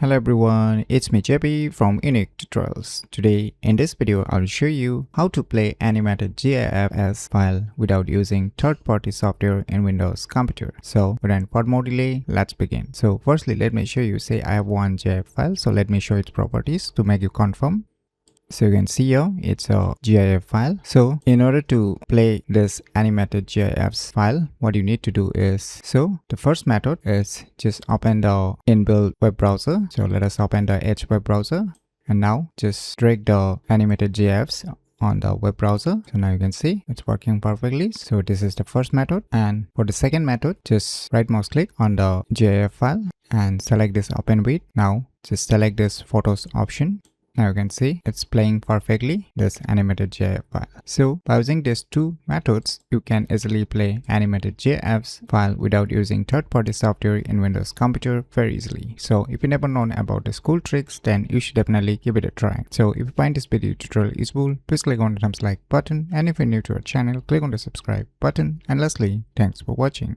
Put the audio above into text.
Hello everyone, it's me JP from UniqueTutorials. Today in this video I'll show you how to play animated GIFs file without using third-party software in Windows computer. So without further more delay, let's begin. So firstly let me show you, say I have one GIF file, so let me show its properties to make you confirm. So you can see here it's a GIF file. So in order to play this animated GIFs file, what you need to do is, so the first method is just open the inbuilt web browser. So let us open the Edge web browser, and now just drag the animated GIFs on the web browser. So now you can see it's working perfectly. So this is the first method. And for the second method, just right mouse click on the GIF file and select this open with. Now just select this photos option. Now you can see it's playing perfectly this animated GIF file. So by using these two methods, you can easily play animated GIFs file without using third-party software in Windows computer very easily. So if you never known about these cool tricks, then you should definitely give it a try. So if you find this video tutorial useful, please click on the thumbs like button, and if you're new to our channel, click on the subscribe button. And lastly, thanks for watching.